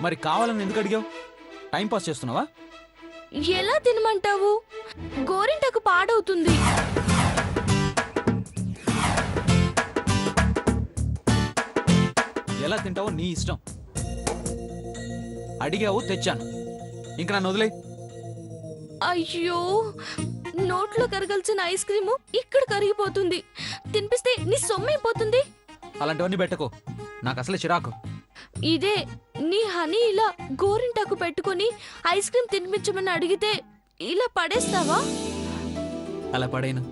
మరి కావాలని ఎందుకు అడిగావు? టైం పాస్ చేస్తున్నావా? ఎలా తినమంటావు? గోరింటకు పాడవుతుంది. ఎలా తింటావో నీ ఇష్టం. అడిగావు, తెచ్చాను. ఇంక నన్ను వదిలే. అయ్యో, నోట్లో కరగాల్సిన ఐస్ క్రీము ఇక్కడ కరిగిపోతుంది. తినిపిస్తే నీ సొమ్మైపోతుంది. అలాంటివన్నీ పెట్టకు, నాకు అసలే చిరాకు. ఇదే నీ హనీ ఇలా గోరింటాకు పెట్టుకొని ఐస్ క్రీమ్ తినిపించమని అడిగితే ఇలా పడేస్తావా? అలా పడేను,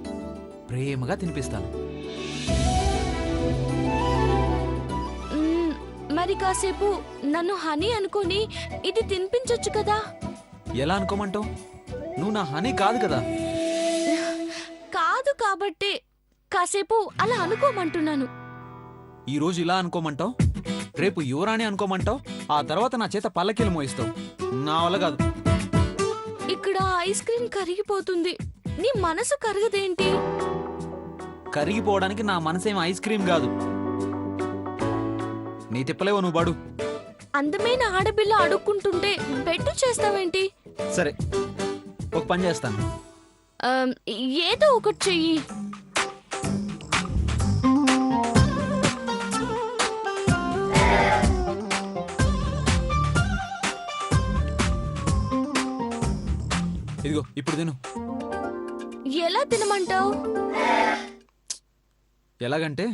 ప్రేమగా తినిపిస్తాను. మరి కాసేపు నన్ను హనీ అనుకొని ఇది తినిపించొచ్చు కదా? ఎలా అనుకోమంటావు? నువ్వు నా హనీ కాదు కదా. కాదు కాబట్టే కాసేపు అలా అనుకోమంటున్నాను. ఈరోజు ఇలా అనుకోమంటావు, రేపు యువరాణి అనుకోమంటావు, ఆ తర్వాత నా చేత పల్లకీలు మోయిస్తావు. నా వల్ల కాదు. ఇక్కడ ఐస్ క్రీమ్ కరిగిపోతుంది, నీ మనసు కరగదేంటి? కరిగిపోవడానికి నా మనసేం ఐస్ క్రీమ్ కాదు. నీ తిప్పలేవో నువ్వు పడు. అందమైన ఆడపిల్ల అడుక్కుంటుంటే బెట్టు చేస్తావేంటి? సరే, ఒక పని చేస్తాను. ఏదో ఒకటి చెయ్యి. ఇదిగో ఇప్పుడు తిను. ఎలా తినమంటావు? ఎలాగంటే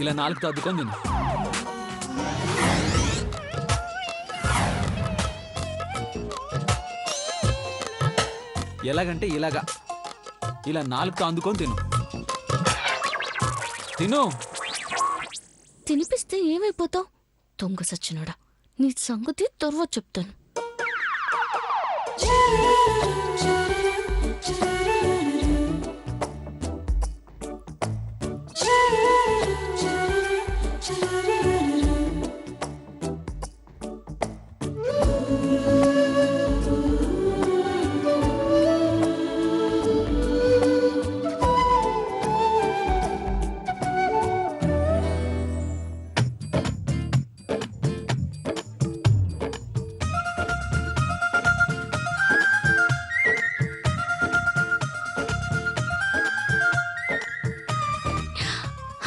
ఇలా నాలుగు తద్దుకొని తిను. ఎలాగంటే ఇలాగా ఇలా నాలుగుతో అందుకొని తిను. తిను. తినిపిస్తే ఏమైపోతావు? దొంగ సచ్చినోడా, నీ సంగతి తర్వాత చెప్తాను.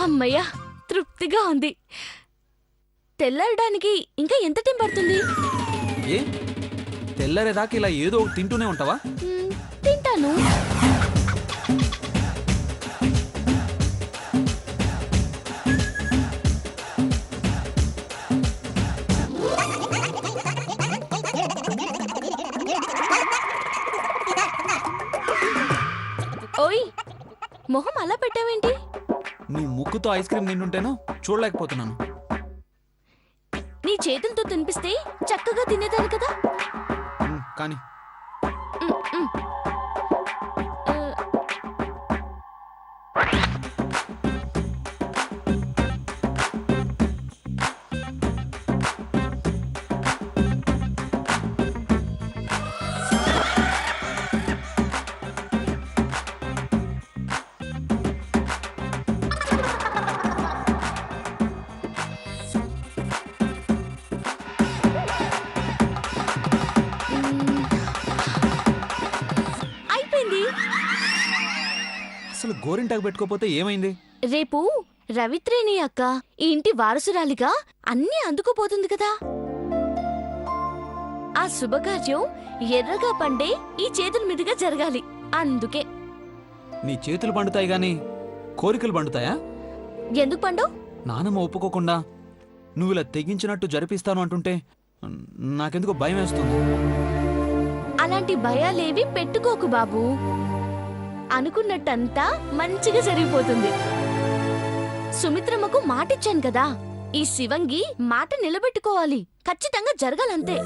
అమ్మయ్యా, తృప్తిగా ఉంది. తెల్లడానికి ఇంకా ఎంత టైం పడుతుంది? ఏ తెల్లరేదాకా ఇలా ఏదో ఒకటి తింటూనే ఉంటావా? తింటాను. ఓయ్, మొహం అలా పెట్టావేంటి? నీ ముక్కుతో ఐస్ క్రీమ్ తింటుంటేనో చూడలేకపోతున్నాను. నీ చేతులతో తినిపిస్తే చక్కగా తినేదాన్ని కదా. కానీ అసలు గోరింటాకు పెట్టుకోపోతే ఏమైంది? రేపు రవిత్రేణి అక్క ఈ ఇంటి వారసురాలిగా అన్నీ అందుకుపోతుంది కదా. ఆ శుభకార్యం ఎర్రగా పండే ఈ చేతుల మీదుగా జరగాలి. అందుకే. నీ చేతులు పండుతాయి గాని కోరికలు పండుతాయా? ఎందుకు పండవు? నానమ్మ ఒప్పుకోకుండా నువ్వు ఇలా తెగించినట్టు జరిపిస్తాను అంటుంటే నాకెందుకో భయం వేస్తుంది. అలాంటి భయాలేవి పెట్టుకోకు బాబు. అనుకున్నట్టంతా మంచిగా జరిగిపోతుంది. సుమిత్రమ్మకు మాటిచ్చాను కదా, ఈ శివంగి మాట నిలబెట్టుకోవాలి. ఖచ్చితంగా జరగాలంతే.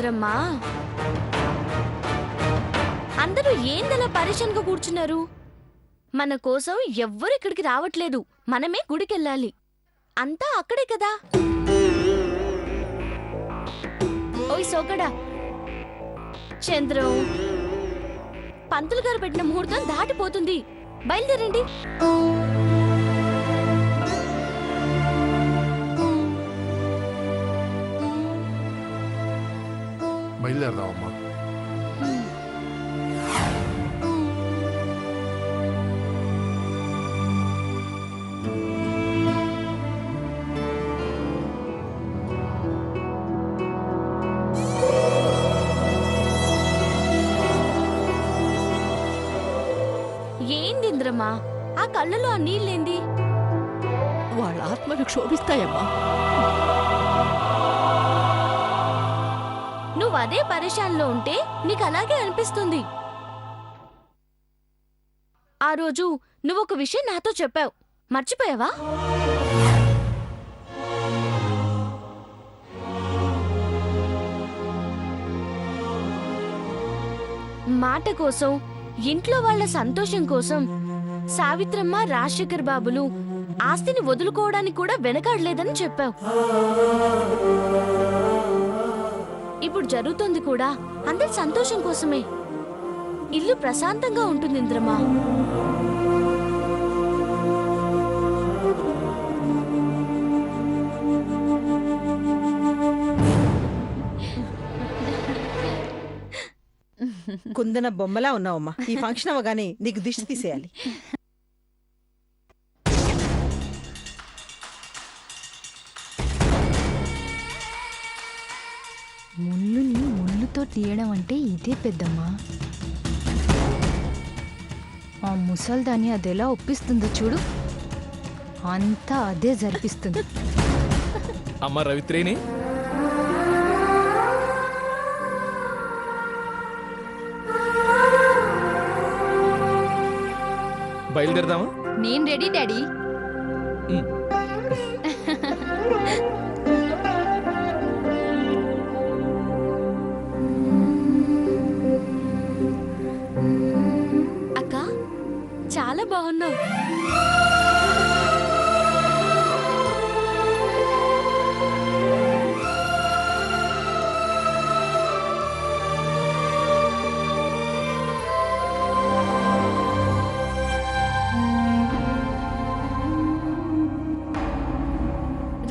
ఇంద్రమ్మా, అందరూ ఏందలా పరేషాన్గా కూర్చున్నారు? మన కోసం ఎవ్వరు ఇక్కడికి రావట్లేదు, మనమే గుడికెళ్ళాలి. అంతా అక్కడే కదా. ఓయ్ సోకడా, చంద్రం, పంతులు గారు పెట్టిన ముహూర్తం దాటిపోతుంది, బయలుదేరండి. బయలుదేరదామమ్మా. ఏంది ఇంద్రమ్మా, ఆ కళ్ళలో ఆ నీళ్ళేంది? వాళ్ళ ఆత్మలు క్షోభిస్తాయమ్మా. నువ్వు అదే పరేషాన్లో ఉంటే నీకు అలాగే అనిపిస్తుంది. ఆ రోజు నువ్వొక విషయం నాతో చెప్పావు, మర్చిపోయావా? మాట కోసం, ఇంట్లో వాళ్ళ సంతోషం కోసం సావిత్రమ్మ, రాజశేఖర్ బాబులు ఆస్తిని వదులుకోవడానికి కూడా వెనకాడలేదని చెప్పావు. ఇప్పుడు జరుగుతోంది కూడా అందరి సంతోషం కోసమే. ఇల్లు ప్రశాంతంగా ఉంటుంది ఇంద్రమా. కుందన బొమ్మలా ఉన్నావమ్మా. ఈ ఫంక్షన్ అవగానే నీకు దిష్టి తీసేయాలి. ముళ్ళుని ముళ్ళుతో తీయడం అంటే ఇదే పెద్దమ్మా. ఆ ముసల్దాన్ని అదెలా ఒప్పిస్తుందో చూడు, అంతా అదే జరిపిస్తుంది. అమ్మ రవిత్రేని, బయలుదేరదామా? నేను రెడీ డాడీ. అక్క, చాలా బాగున్నావు.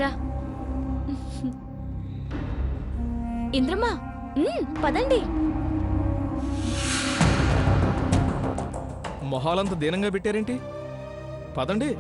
రా ఇంద్రమా, పదండి. మొహాలంత దీనంగా పెట్టారేంటి? పదండి.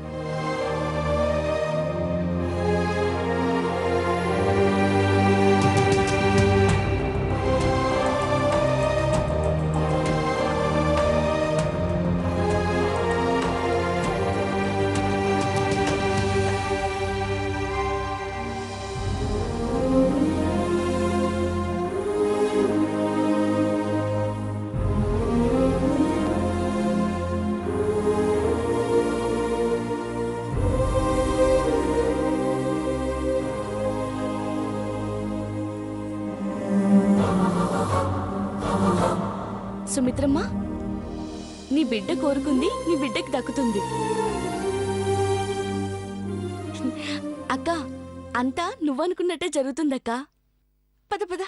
సుమిత్రమ్మ, నీ బిడ్డ కోరుకుంది నీ బిడ్డకి దక్కుతుంది. అక్క, అంతా నువ్వనుకున్నట్టే జరుగుతుందక్క. పద పద.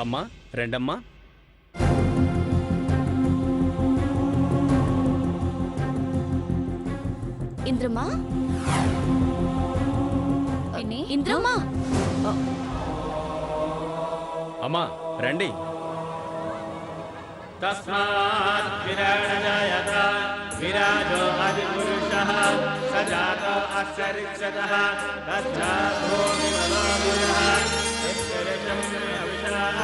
అమ్మా రెండమ్మా. ఇంద్రమా, ఇంద్రమా, అమ్మా రండి. తస్మాత్ విరాజాయత విరాజో ఆదిపురుషః సజాతో అస్య రిక్షతః తస్మాత్ భూమి మనోమురః యస్యరిషం అవిషాః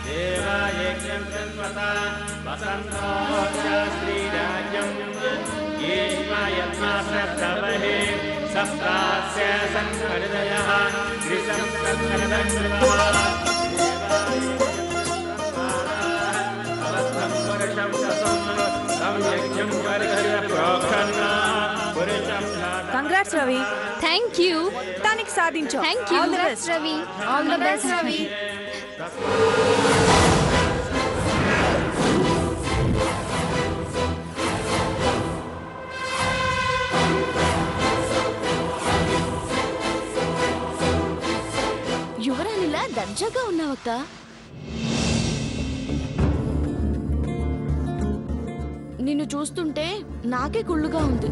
దేవాయజ్ఞం తన్వతా వసంతోऽస్య శ్రీరాజ్యం యజ్ఞాయత్మాసప్తవహే సప్తాస్య సంహృదయః త్రిసప్తమనదగ్రవః కంగ్రాట్స్ రవి. Thank you. దానికి సాధించు. Thank you Ravi. All the best Ravi. యువరాణిలా దర్జాగా ఉన్నావక్క. నిన్ను చూస్తుంటే నాకే కుళ్ళుగా ఉంది.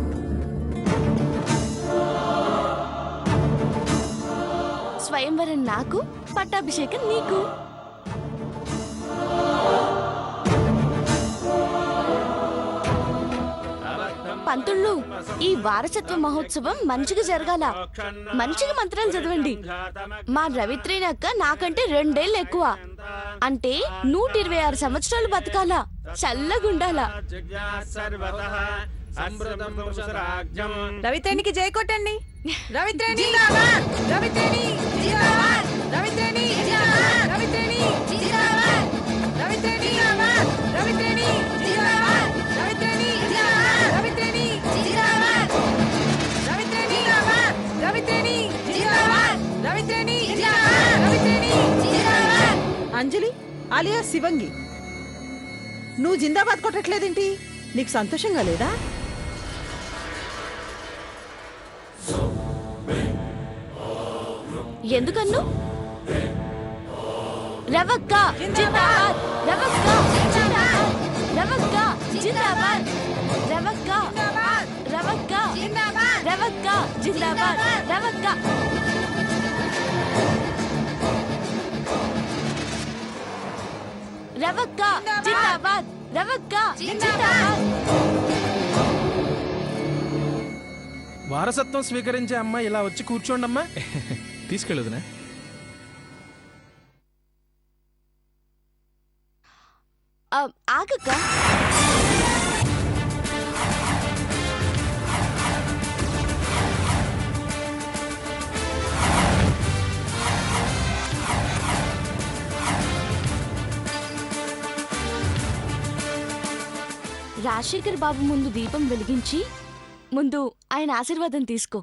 స్వయంవరం నాకు, పట్టాభిషేకం నీకు. పంతుళ్ళు, ఈ వారసత్వ మహోత్సవం మంచిగా జరగాల. మంచిగా మంత్రాలు చదవండి. మా రవిత్రేణి అక్క నాకంటే 2 ఏళ్ళు ఎక్కువ. అంటే 126 సంవత్సరాలు బతకాల, చల్లగుండాలా. రవితేనికి జై కొట్టండి. రవితేని జిందాబాద్. రవితేని జిందాబాద్. రవితేని జిందాబాద్. రవితేని జిందాబాద్. రవితేని జిందాబాద్. రవితేని జిందాబాద్. రవితేని జిందాబాద్. రవితేని జిందాబాద్. రవితేని జిందాబాద్. రవితేని జిందాబాద్. రవితేని జిందాబాద్. రవితేని జిందాబాద్. అంజలి అలియా శివంగి, నువ్వు జిందాబాద్ కొట్టట్లేదేంటి? నీకు సంతోషంగా లేదా? ఎందుకన్ను? రవక్క జిందాబాద్. రవక్క జిందాబాద్. రవక్క జిందాబాద్. రవక్క రవక్క రవక్క జిందాబాద్. రవక్క రవక్క జిందాబాద్. రవక్క జిందాబాద్. వారసత్వం స్వీకరించే అమ్మాయి ఇలా వచ్చి కూర్చోండమ్మా. తీసుకెళ్ళదునా? ఆగక్క. రాజశేఖర్ బాబు ముందు దీపం వెలిగించి ముందు ఆయన ఆశీర్వాదం తీసుకో.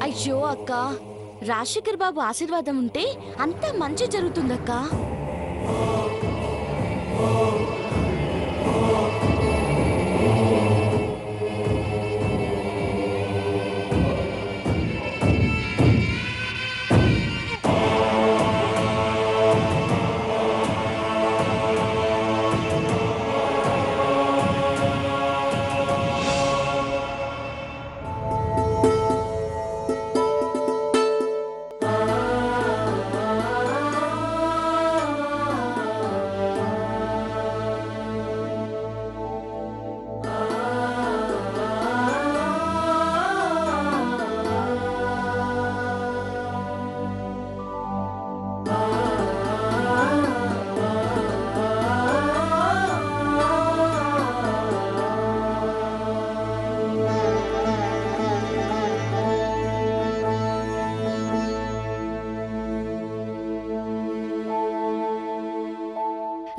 అయ్యో అక్క, రాజశేఖర్ బాబు ఆశీర్వాదం ఉంటే అంతా మంచి జరుగుతుందక్క.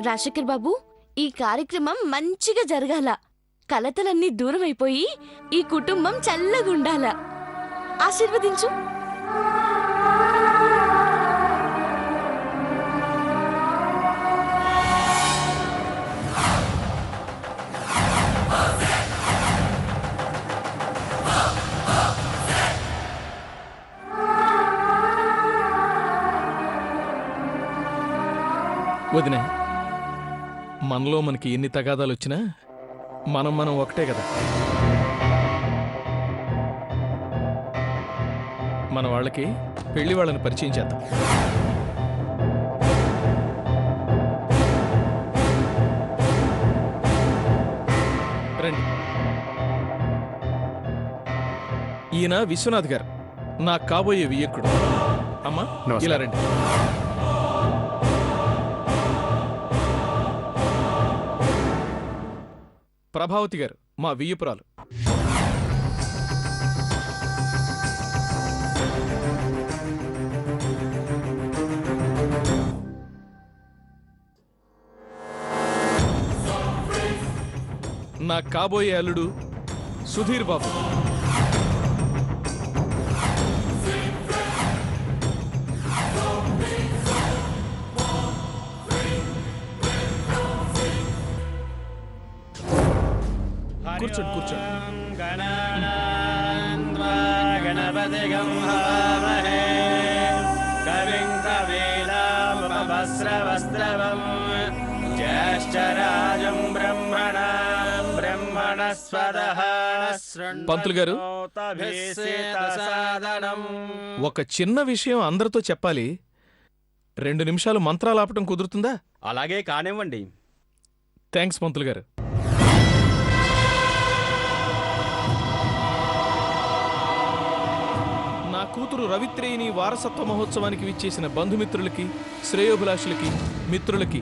రాజశేఖర్ బాబు, ఈ కార్యక్రమం మంచిగా జరగాల. కలతలన్నీ దూరం అయిపోయి ఈ కుటుంబం చల్లగుండాల. ఆశీర్వదించు. వదినే, మనలో మనకి ఎన్ని తగాదాలు వచ్చినా మనం ఒకటే కదా. మన వాళ్ళకి పెళ్లి వాళ్ళని పరిచయం చేద్దాం. రండి. ఈయన విశ్వనాథ్ గారు, నా కాబోయే వియ్యకుడు. అమ్మా, నమస్కారం. ఇలా రండి. ప్రభావతి గారు, మా వియ్యపురాలు. నా కాబోయే అల్లుడు సుధీర్ బాబు. కూర్చోండి కూర్చోండి. గణపతిగం హవామహే కవిం కవీనాముపవస్రవస్త్రవం జ్యేష్ఠరాజం బ్రహ్మణాం బ్రహ్మణస్పదః పంతులు గారు, శృణోతభిషేకసాదనం. ఒక చిన్న విషయం అందరితో చెప్పాలి. 2 నిమిషాలు మంత్రాలాపటం కుదురుతుందా? అలాగే కానివ్వండి. థ్యాంక్స్ పంతులు గారు. నా కూతురు రవిత్రేయిని వారసత్వ మహోత్సవానికి విచ్చేసిన బంధుమిత్రులకి, శ్రేయోభిలాషులకి, మిత్రులకి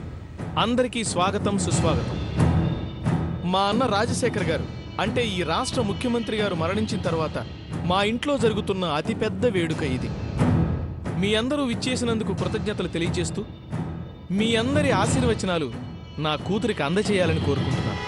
అందరికీ స్వాగతం, సుస్వాగతం. మా అన్న రాజశేఖర్ గారు, అంటే ఈ రాష్ట్ర ముఖ్యమంత్రి గారు మరణించిన తర్వాత మా ఇంట్లో జరుగుతున్న అతిపెద్ద వేడుక ఇది. మీ అందరూ విచ్చేసినందుకు కృతజ్ఞతలు తెలియజేస్తూ మీ అందరి ఆశీర్వచనాలు నా కూతురికి అందచేయాలని కోరుకుంటున్నాను.